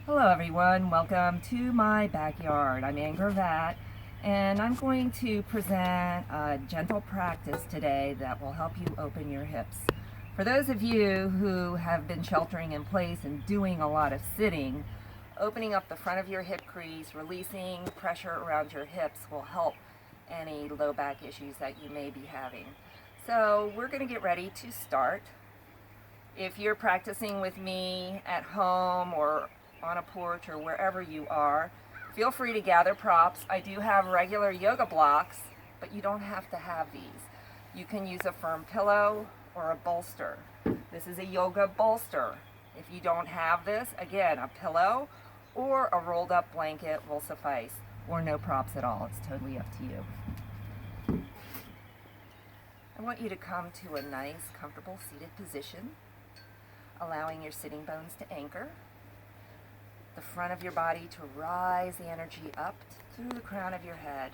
Hello everyone, welcome to my backyard. I'm Ann Gravatt and I'm going to present a gentle practice today that will help you open your hips. For those of you who have been sheltering in place and doing a lot of sitting, opening up the front of your hip crease, releasing pressure around your hips will help any low back issues that you may be having. So we're going to get ready to start. If you're practicing with me at home or on a porch or wherever you are, feel free to gather props. I do have regular yoga blocks, but you don't have to have these. You can use a firm pillow or a bolster. This is a yoga bolster. If you don't have this, again, a pillow or a rolled up blanket will suffice, or no props at all. It's totally up to you. I want you to come to a nice, comfortable seated position, allowing your sitting bones to anchor, the front of your body to rise the energy up through the crown of your head,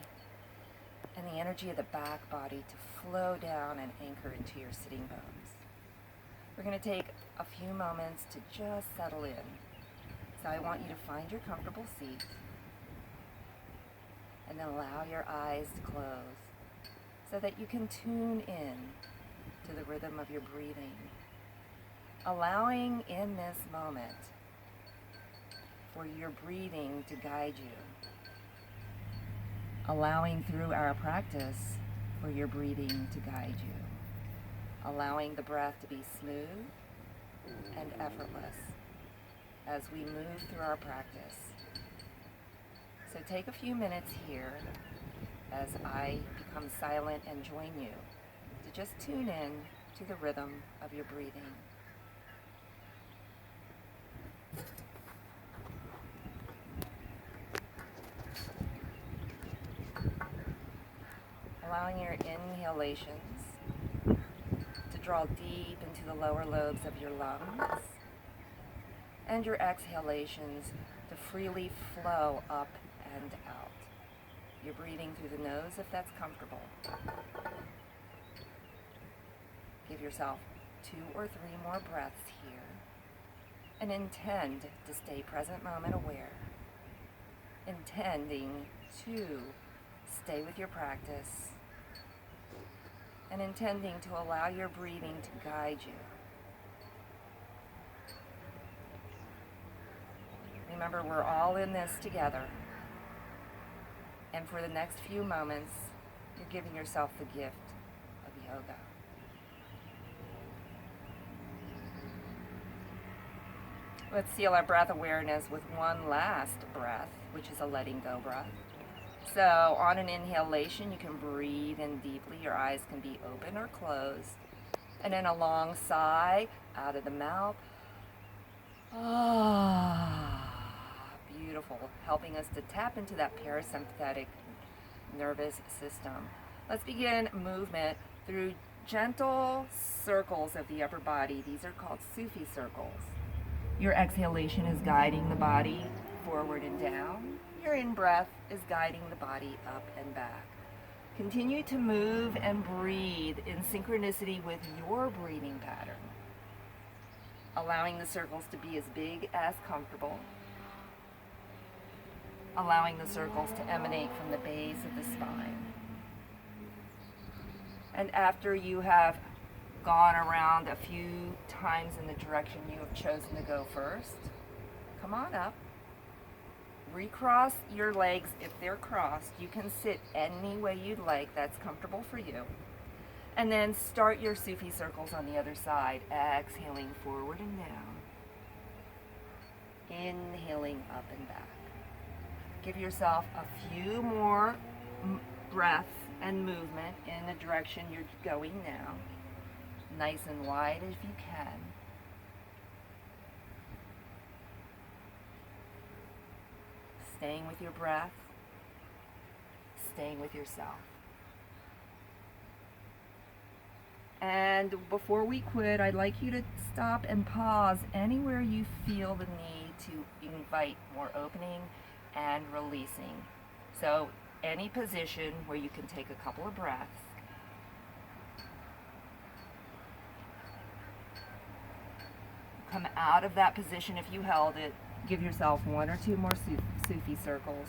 and the energy of the back body to flow down and anchor into your sitting bones. We're going to take a few moments to just settle in. So I want you to find your comfortable seat and then allow your eyes to close so that you can tune in to the rhythm of your breathing. Allowing in this moment for your breathing to guide you. Allowing through our practice for your breathing to guide you. Allowing the breath to be smooth and effortless as we move through our practice. So take a few minutes here as I become silent and join you to just tune in to the rhythm of your breathing. Allowing your inhalations to draw deep into the lower lobes of your lungs, and your exhalations to freely flow up and out. You're breathing through the nose if that's comfortable. Give yourself 2 or 3 more breaths here, and intend to stay present moment aware, intending to stay with your practice, and intending to allow your breathing to guide you. Remember, we're all in this together. And for the next few moments, you're giving yourself the gift of yoga. Let's seal our breath awareness with one last breath, which is a letting go breath. So on an inhalation, you can breathe in deeply. Your eyes can be open or closed. And then a long sigh out of the mouth. Beautiful, helping us to tap into that parasympathetic nervous system. Let's begin movement through gentle circles of the upper body. These are called Sufi circles. Your exhalation is guiding the body forward and down. Your in-breath is guiding the body up and back. Continue to move and breathe in synchronicity with your breathing pattern, allowing the circles to be as big as comfortable, allowing the circles to emanate from the base of the spine. And after you have gone around a few times in the direction you have chosen to go first, come on up. Recross your legs if they're crossed. You can sit any way you'd like that's comfortable for you. And then start your Sufi circles on the other side, exhaling forward and down, inhaling up and back. Give yourself a few more breaths and movement in the direction you're going now, nice and wide as you can. Staying with your breath, staying with yourself. And before we quit, I'd like you to stop and pause anywhere you feel the need to invite more opening and releasing. So any position where you can take a couple of breaths. Come out of that position if you held it Give yourself 1 or 2 more Sufi circles,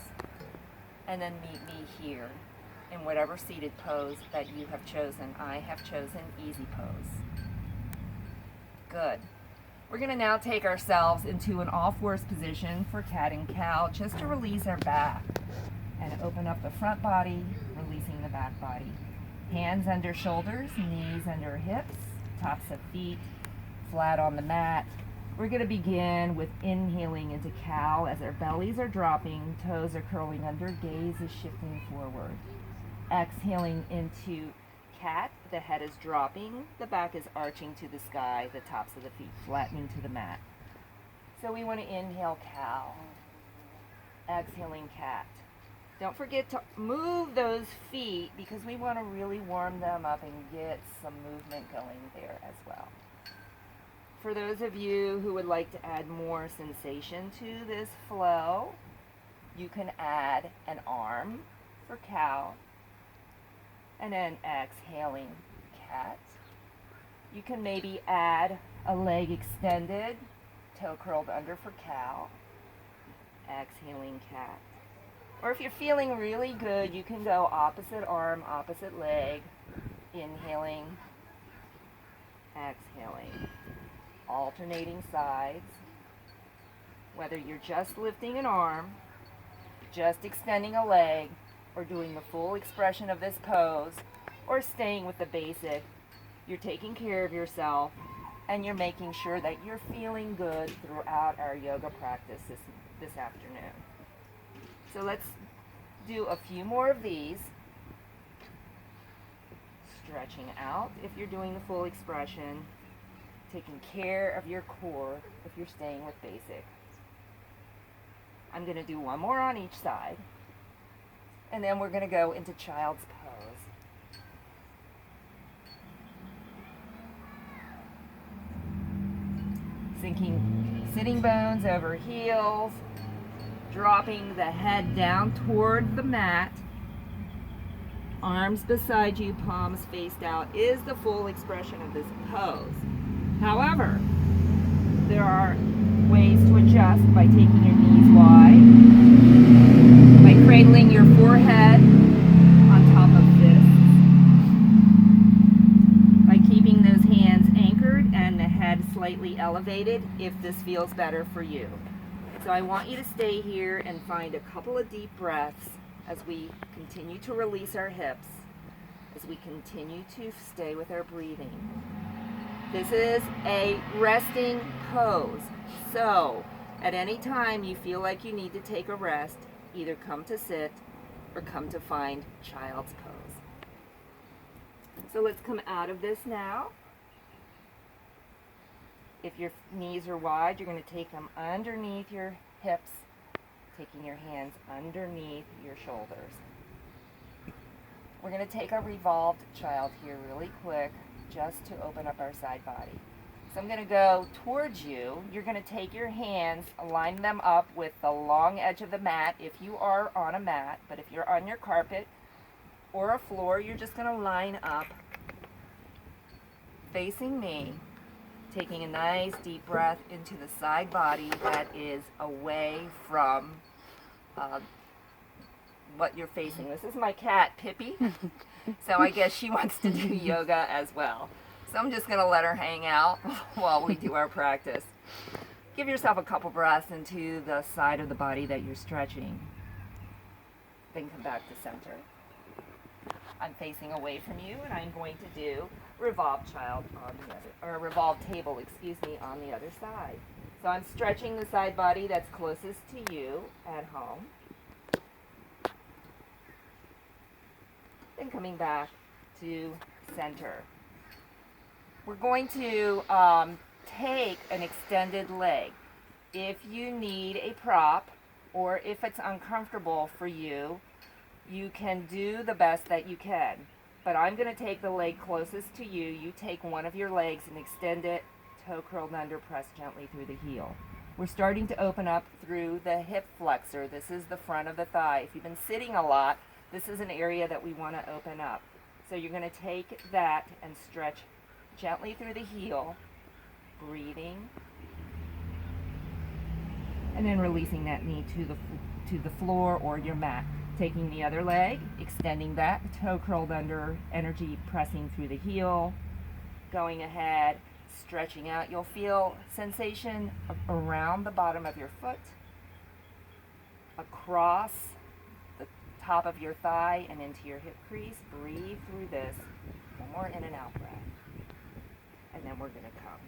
and then meet me here in whatever seated pose that you have chosen. I have chosen easy pose. Good. We're going to now take ourselves into an all-fours position for cat and cow, just to release our back and open up the front body, releasing the back body. Hands under shoulders, knees under hips, tops of feet flat on the mat. We're going to begin with inhaling into cow as our bellies are dropping, toes are curling under, gaze is shifting forward. Exhaling into cat, the head is dropping, the back is arching to the sky, the tops of the feet flattening to the mat. So we want to inhale cow, exhaling cat. Don't forget to move those feet because we want to really warm them up and get some movement going there as well. For those of you who would like to add more sensation to this flow, you can add an arm for cow, and then exhaling cat. You can maybe add a leg extended, toe curled under for cow, exhaling cat. Or if you're feeling really good, you can go opposite arm, opposite leg, inhaling, exhaling, alternating sides. Whether you're just lifting an arm, just extending a leg, or doing the full expression of this pose, or staying with the basic, you're taking care of yourself and you're making sure that you're feeling good throughout our yoga practice this afternoon. So let's do a few more of these. Stretching out if you're doing the full expression, taking care of your core if you're staying with basic. I'm going to do one more on each side, and then we're going to go into child's pose. Sinking sitting bones over heels, dropping the head down toward the mat, arms beside you, palms faced out is the full expression of this pose. However, there are ways to adjust by taking your knees wide, by cradling your forehead on top of fists, by keeping those hands anchored and the head slightly elevated if this feels better for you. So I want you to stay here and find a couple of deep breaths as we continue to release our hips, as we continue to stay with our breathing. This is a resting pose, so at any time you feel like you need to take a rest, either come to sit or come to find child's pose. So let's come out of this now. If your knees are wide, you're going to take them underneath your hips, taking your hands underneath your shoulders. We're going to take a revolved child here really quick, just to open up our side body. So I'm going to go towards you. You're going to take your hands, line them up with the long edge of the mat if you are on a mat, but if you're on your carpet or a floor, you're just going to line up facing me, taking a nice deep breath into the side body that is away from what you're facing. This is my cat, Pippi. So I guess she wants to do yoga as well. So I'm just going to let her hang out while we do our practice. Give yourself a couple breaths into the side of the body that you're stretching. Then come back to center. I'm facing away from you, and I'm going to do revolved child on the other, or revolved table, on the other side. So I'm stretching the side body that's closest to you at home. Then coming back to center. We're going to take an extended leg. If you need a prop, or if it's uncomfortable for you, you can do the best that you can. But I'm going to take the leg closest to you. You take one of your legs and extend it, toe curled under, press gently through the heel. We're starting to open up through the hip flexor. This is the front of the thigh. If you've been sitting a lot, this is an area that we want to open up. So you're going to take that and stretch gently through the heel, breathing. and then releasing that knee to the floor or your mat. Taking the other leg, extending that, toe curled under, energy pressing through the heel, going ahead, stretching out. You'll feel sensation around the bottom of your foot, across the top of your thigh and into your hip crease. Breathe through this. One more in and out breath. And then we're going to come.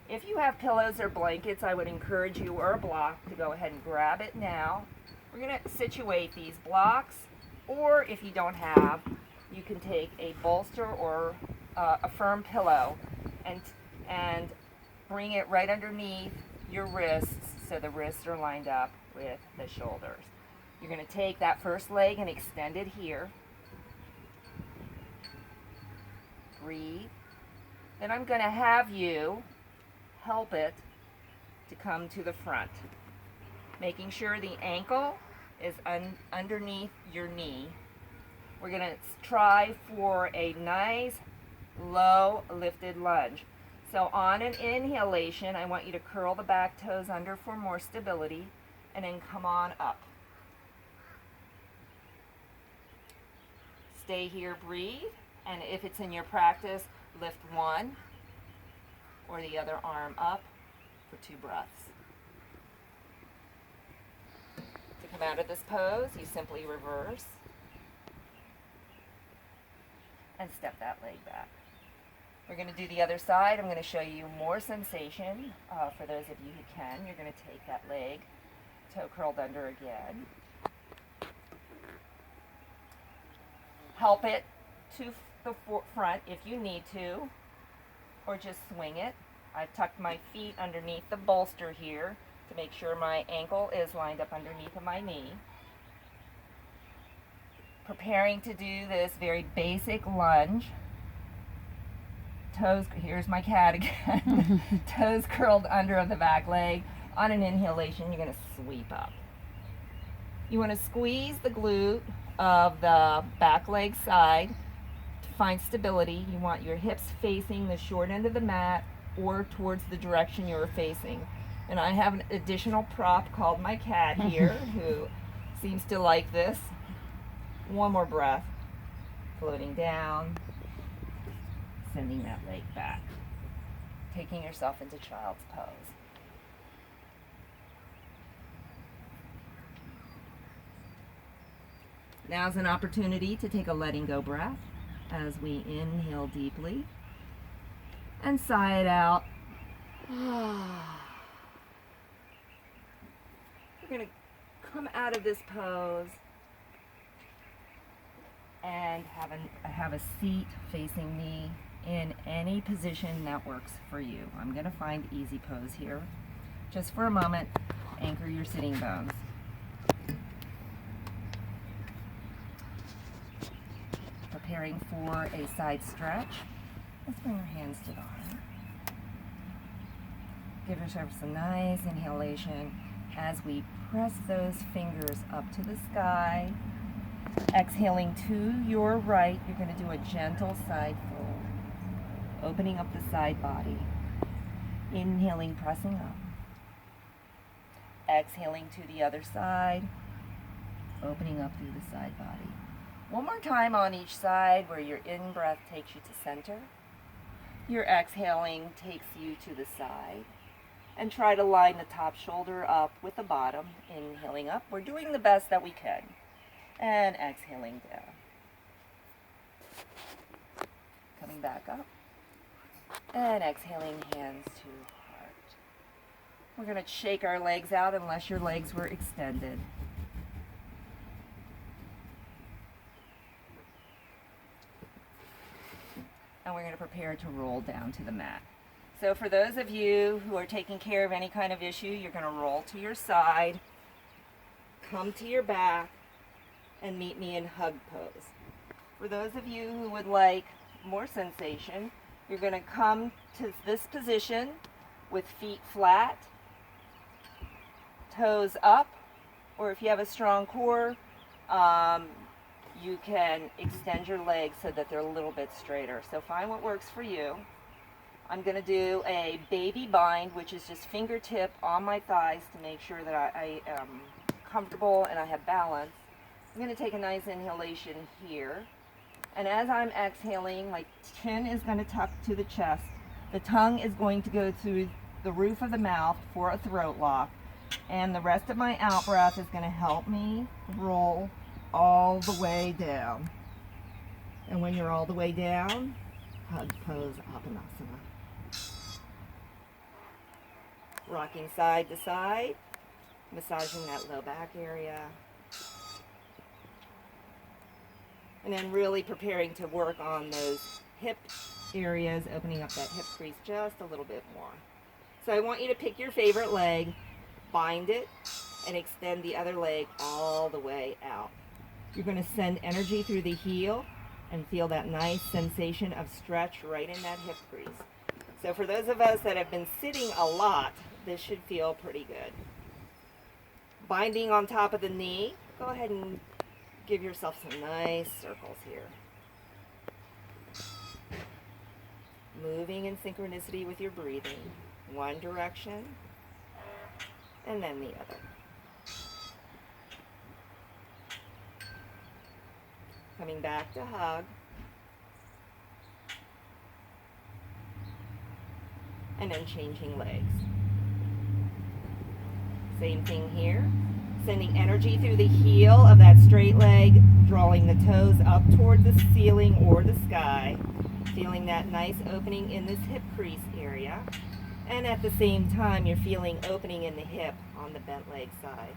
If you have pillows or blankets, I would encourage you, or a block, to go ahead and grab it now. We're going to situate these blocks, or if you don't have, you can take a bolster or a firm pillow and bring it right underneath your wrists so the wrists are lined up with the shoulders. You're going to take that first leg and extend it here. Breathe. Then I'm going to have you help it to come to the front, making sure the ankle is underneath your knee. We're going to try for a nice low lifted lunge. So on an inhalation, I want you to curl the back toes under for more stability, and then come on up. Stay here, breathe, and if it's in your practice, lift one or the other arm up for 2 breaths. To come out of this pose, you simply reverse and step that leg back. We're going to do the other side. I'm going to show you more sensation. For those of you who can, you're going to take that leg, toe curled under again. Help it to the front if you need to, or just swing it. I've tucked my feet underneath the bolster here to make sure my ankle is lined up underneath of my knee. Preparing to do this very basic lunge. Toes, here's my cat again. Toes curled under of the back leg. On an inhalation, you're going to sweep up. You want to squeeze the glute of the back leg side to find stability. You want your hips facing the short end of the mat or towards the direction you're facing. And I have an additional prop called my cat here who seems to like this. One more breath. Floating down. Sending that leg back. Taking yourself into child's pose. Now's an opportunity to take a letting go breath as we inhale deeply and sigh it out. We're going to come out of this pose and have a seat facing me in any position that works for you. I'm going to find easy pose here. Just for a moment, anchor your sitting bones. Preparing for a side stretch. Let's bring our hands to the heart. Give yourself a nice inhalation as we press those fingers up to the sky. Exhaling to your right, you're going to do a gentle side fold, opening up the side body. Inhaling, pressing up. Exhaling to the other side, opening up through the side body. One more time on each side where your in-breath takes you to center. Your exhaling takes you to the side. And try to line the top shoulder up with the bottom. Inhaling up. We're doing the best that we can. And exhaling down. Coming back up. And exhaling, hands to heart. We're going to shake our legs out unless your legs were extended. And we're going to prepare to roll down to the mat. So for those of you who are taking care of any kind of issue, you're going to roll to your side, come to your back, and meet me in hug pose. For those of you who would like more sensation, you're going to come to this position with feet flat, toes up, or if you have a strong core, you can extend your legs so that they're a little bit straighter. So find what works for you. I'm going to do a baby bind, which is just fingertip on my thighs to make sure that I am comfortable and I have balance. I'm going to take a nice inhalation here. And as I'm exhaling, my chin is going to tuck to the chest. The tongue is going to go through the roof of the mouth for a throat lock. And the rest of my out breath is going to help me roll all the way down. And when you're all the way down, hug pose Apanasana. Rocking side to side, massaging that low back area. And then really preparing to work on those hip areas, opening up that hip crease just a little bit more. So I want you to pick your favorite leg, bind it, and extend the other leg all the way out. You're going to send energy through the heel and feel that nice sensation of stretch right in that hip crease. So for those of us that have been sitting a lot, this should feel pretty good. Binding on top of the knee, go ahead and give yourself some nice circles here. Moving in synchronicity with your breathing. One direction, and then the other. Coming back to hug. And then changing legs. Same thing here. Sending energy through the heel of that straight leg, drawing the toes up toward the ceiling or the sky, feeling that nice opening in this hip crease area, and at the same time you're feeling opening in the hip on the bent leg side.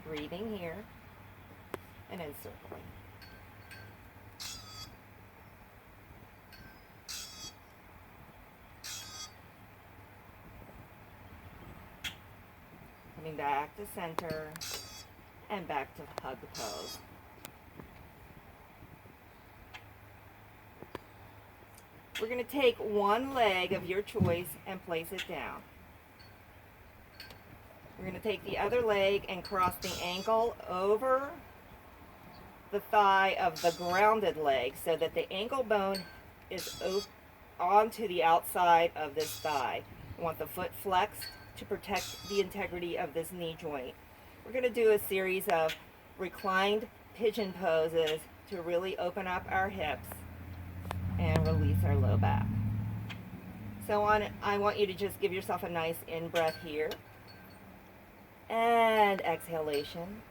Breathing here, and then circling. Coming back to center, and back to hug pose. We're going to take one leg of your choice and place it down. We're going to take the other leg and cross the ankle over the thigh of the grounded leg so that the ankle bone is onto the outside of this thigh. I want the foot flexed to protect the integrity of this knee joint. We're going to do a series of reclined pigeon poses to really open up our hips and release our low back. So I want you to just give yourself a nice in-breath here and exhalation.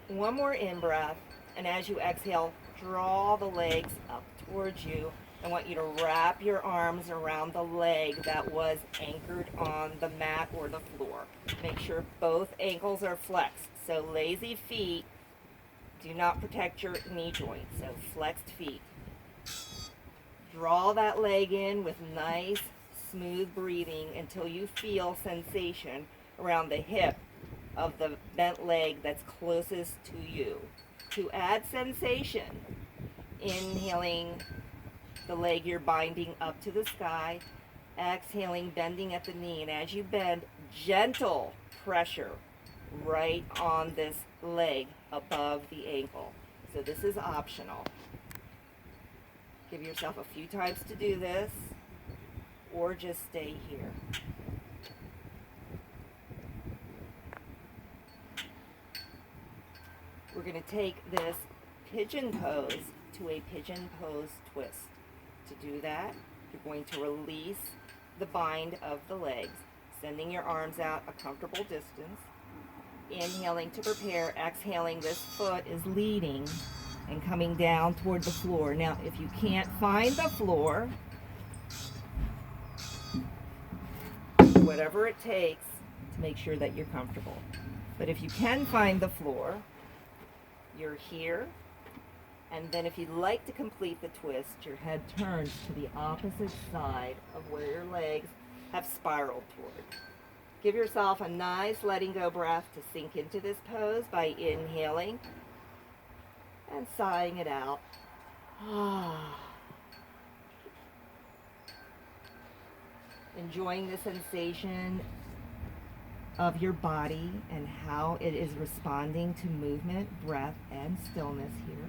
One more in-breath, and as you exhale, draw the legs up towards you. I want you to wrap your arms around the leg that was anchored on the mat or the floor. Make sure both ankles are flexed. So lazy feet do not protect your knee joint. So flexed feet. Draw that leg in with nice, smooth breathing until you feel sensation around the hip of the bent leg that's closest to you. To add sensation, inhaling the leg you're binding up to the sky, exhaling, bending at the knee, and as you bend, gentle pressure right on this leg above the ankle. So this is optional. Give yourself a few times to do this, or just stay here. We're going to take this pigeon pose to a pigeon pose twist. To do that, you're going to release the bind of the legs, sending your arms out a comfortable distance. Inhaling to prepare, exhaling, this foot is leading and coming down toward the floor. Now, if you can't find the floor, whatever it takes to make sure that you're comfortable. But if you can find the floor, you're here. And then if you'd like to complete the twist, your head turns to the opposite side of where your legs have spiraled toward. Give yourself a nice letting go breath to sink into this pose by inhaling and sighing it out. Enjoying the sensation of your body and how it is responding to movement, breath, and stillness here.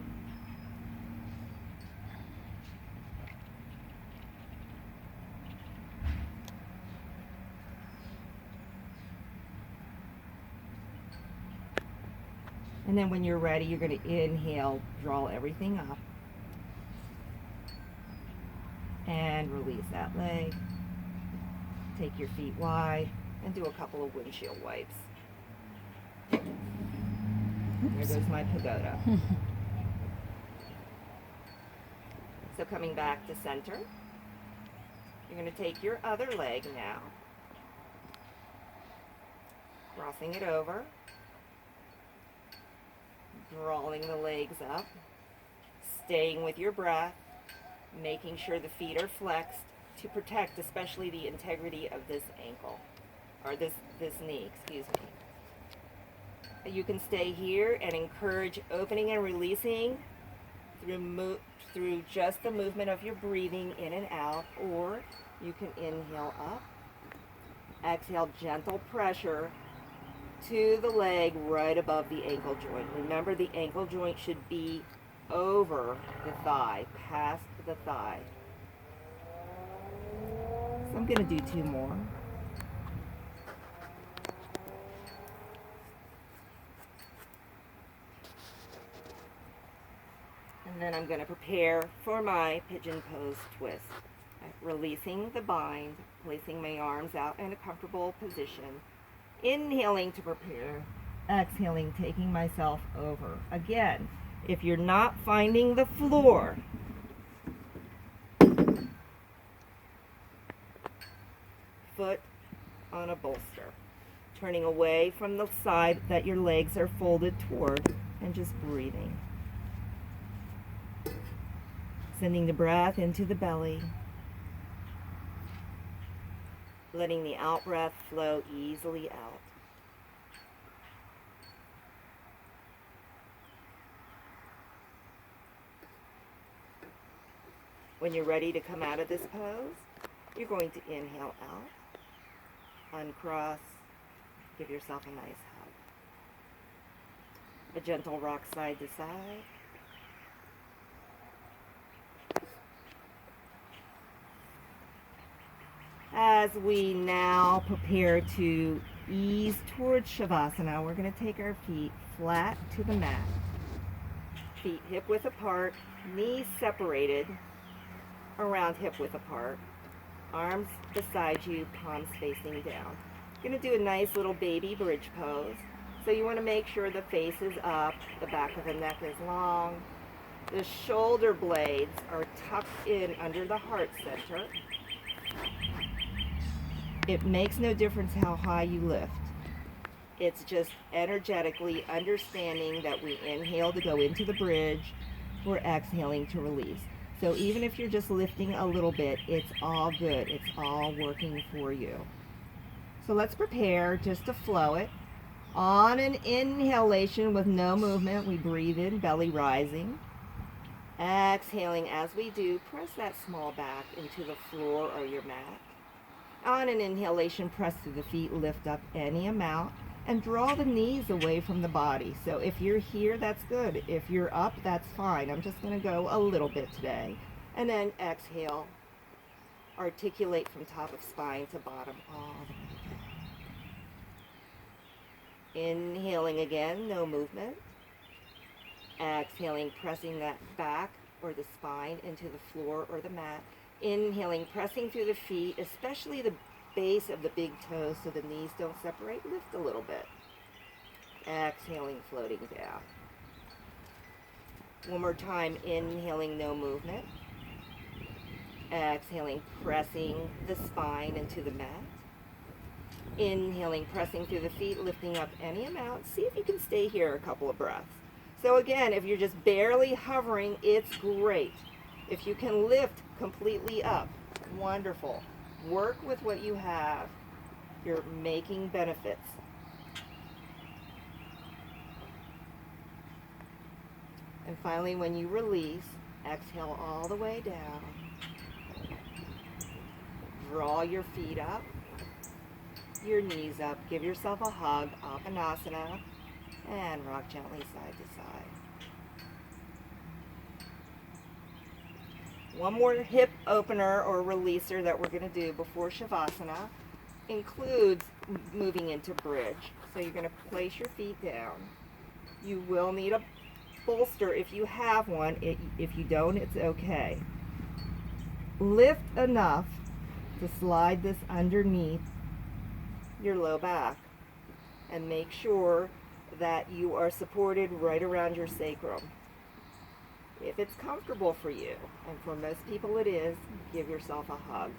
And then when you're ready, you're going to inhale, draw everything up, and release that leg. Take your feet wide and do a couple of windshield wipes. There goes my pagoda. So coming back to center, you're going to take your other leg now, crossing it over, drawing the legs up, staying with your breath, making sure the feet are flexed to protect especially the integrity of this ankle, or this knee, excuse me. You can stay here and encourage opening and releasing through just the movement of your breathing in and out, or you can inhale up, exhale, gentle pressure to the leg right above the ankle joint. Remember, the ankle joint should be over the thigh, past the thigh. So I'm going to do 2 more. And then I'm going to prepare for my pigeon pose twist. Releasing the bind, placing my arms out in a comfortable position, inhaling to prepare, exhaling, taking myself over. Again, if you're not finding the floor, foot on a bolster, turning away from the side that your legs are folded toward, and just breathing. Sending the breath into the belly, letting the out breath flow easily out. When you're ready to come out of this pose, you're going to inhale out, uncross, give yourself a nice hug. A gentle rock side to side. As we now prepare to ease towards Shavasana, we're going to take our feet flat to the mat. Feet hip width apart, knees separated, around hip width apart. Arms beside you, palms facing down. You're going to do a nice little baby bridge pose. So you want to make sure the face is up, the back of the neck is long. The shoulder blades are tucked in under the heart center. It makes no difference how high you lift. It's just energetically understanding that we inhale to go into the bridge, we're exhaling to release. So even if you're just lifting a little bit, it's all good. It's all working for you. So let's prepare just to flow it. On an inhalation with no movement, we breathe in, belly rising. Exhaling as we do, press that small back into the floor or your mat. On an inhalation, press through the feet, lift up any amount, and draw the knees away from the body. So if you're here, that's good. If you're up, that's fine. I'm just going to go a little bit today. And then exhale. Articulate from top of spine to bottom all the way down. Inhaling again, no movement. Exhaling, pressing that back or the spine into the floor or the mat. Inhaling, pressing through the feet, especially the base of the big toes so the knees don't separate. Lift a little bit. Exhaling, floating down. One more time, inhaling, no movement. Exhaling, pressing the spine into the mat. Inhaling, pressing through the feet, lifting up any amount. See if you can stay here a couple of breaths. So again, if you're just barely hovering, it's great. If you can lift completely up, wonderful. Work with what you have. You're making benefits. And finally, when you release, exhale all the way down. Draw your feet up, your knees up. Give yourself a hug, Apanasana, and rock gently side to side. One more hip opener or releaser that we're going to do before Shavasana includes moving into bridge. So you're going to place your feet down, You will need a bolster if you have one. If you don't, it's okay. Lift enough to slide this underneath your low back and make sure that you are supported right around your sacrum. If it's comfortable for you, and for most people it is, give yourself a hug.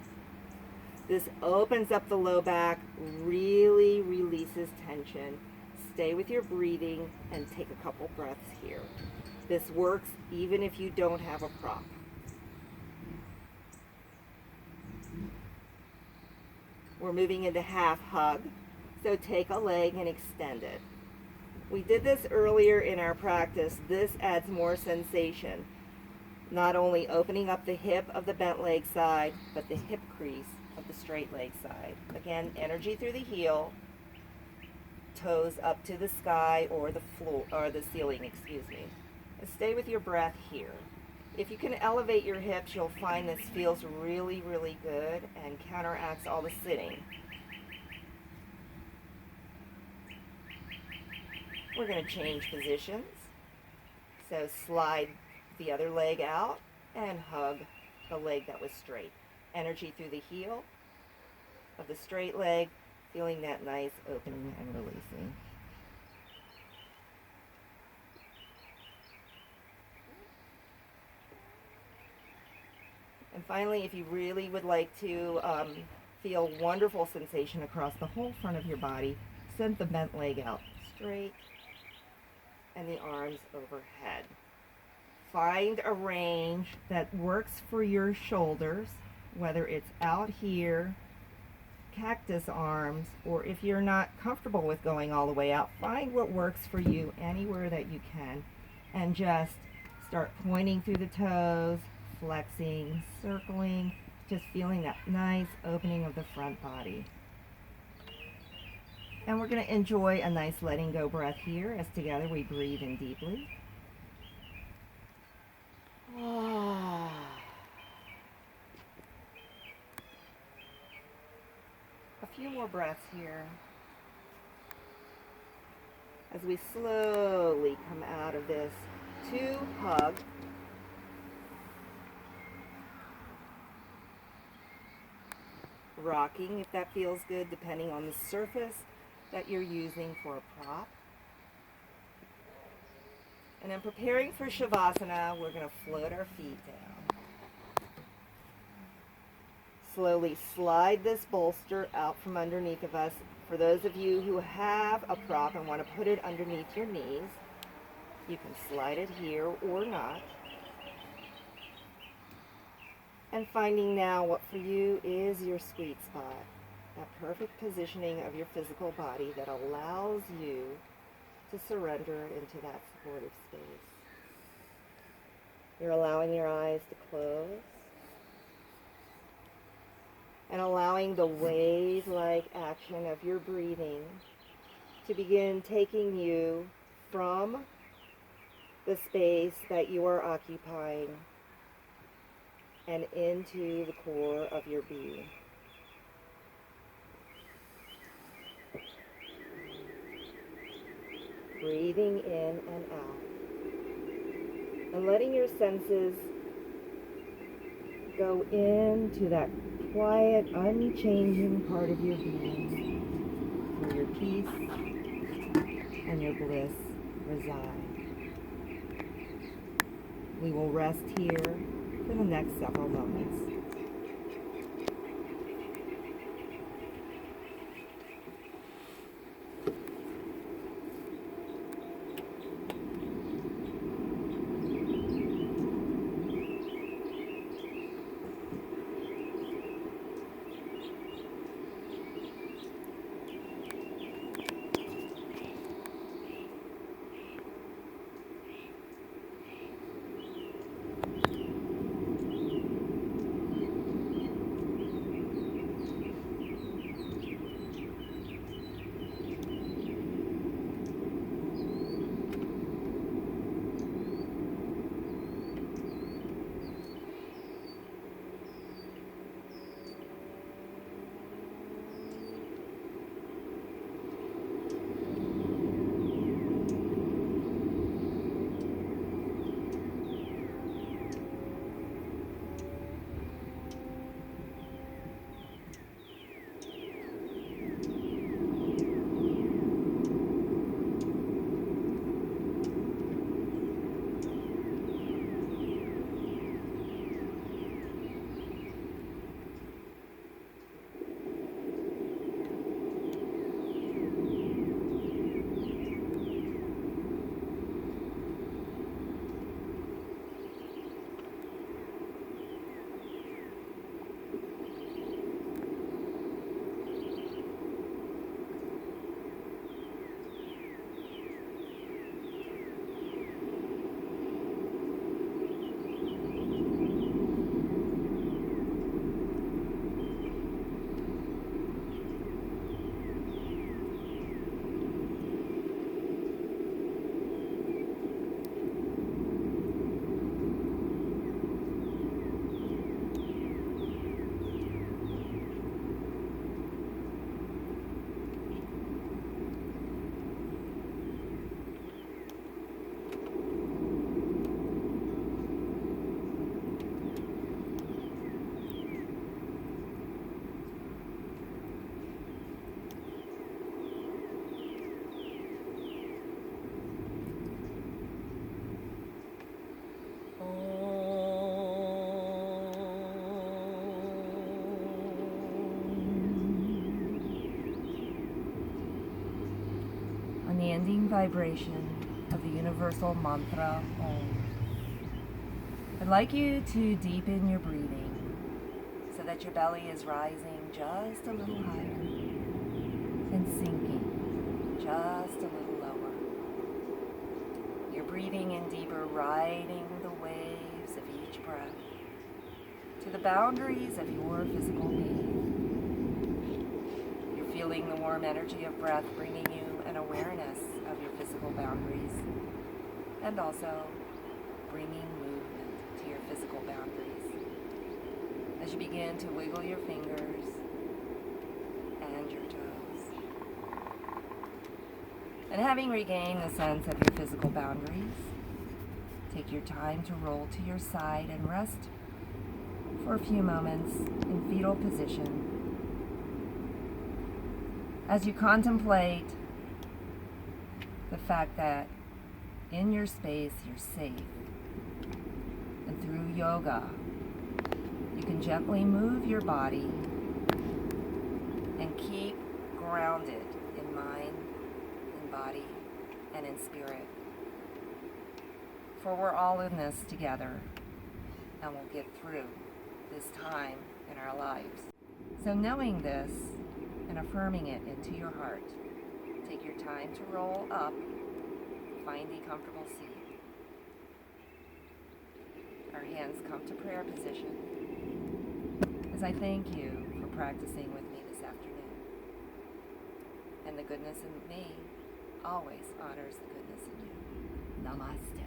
This opens up the low back, really releases tension. Stay with your breathing and take a couple breaths here. This works even if you don't have a prop. We're moving into half hug, so take a leg and extend it. We did this earlier in our practice. This adds more sensation, not only opening up the hip of the bent leg side, but the hip crease of the straight leg side. Again, energy through the heel, toes up to the sky or the floor or the ceiling, excuse me. And stay with your breath here. If you can elevate your hips, you'll find this feels really, really good and counteracts all the sitting. We're going to change positions. So slide the other leg out and hug the leg that was straight. Energy through the heel of the straight leg, feeling that nice opening and releasing. And finally, if you really would like to feel wonderful sensation across the whole front of your body, send the bent leg out straight and the arms overhead. Find a range that works for your shoulders, whether it's out here, cactus arms, or if you're not comfortable with going all the way out, find what works for you anywhere that you can, and just start pointing through the toes, flexing, circling, just feeling that nice opening of the front body. And we're going to enjoy a nice letting go breath here as together we breathe in deeply. A few more breaths here as we slowly come out of this to hug. Rocking if that feels good, depending on the surface that you're using for a prop. And then preparing for Shavasana, we're going to float our feet down. Slowly slide this bolster out from underneath of us. For those of you who have a prop and want to put it underneath your knees, you can slide it here or not. And finding now what for you is your sweet spot, that perfect positioning of your physical body that allows you to surrender into that supportive space. You're allowing your eyes to close and allowing the wave-like action of your breathing to begin taking you from the space that you are occupying and into the core of your being. Breathing in and out. And letting your senses go into that quiet, unchanging part of your being where your peace and your bliss reside. We will rest here for the next several moments. on the ending vibration of the universal mantra Om. I'd like you to deepen your breathing so that your belly is rising just a little higher and sinking just a little lower. You're breathing in deeper, riding the waves of each breath to the boundaries of your physical being. You're feeling the warm energy of breath bringing you an awareness of your physical boundaries and also bringing movement to your physical boundaries as you begin to wiggle your fingers and your toes. And having regained the sense of your physical boundaries, take your time to roll to your side and rest for a few moments in fetal position as you contemplate the fact that in your space you're safe. And through yoga, you can gently move your body and keep grounded in mind, in body, and in spirit. For we're all in this together, and we'll get through this time in our lives. So knowing this and affirming it into your heart, take your time to roll up, find a comfortable seat. Our hands come to prayer position as I thank you for practicing with me this afternoon. And the goodness in me always honors the goodness in you. Namaste.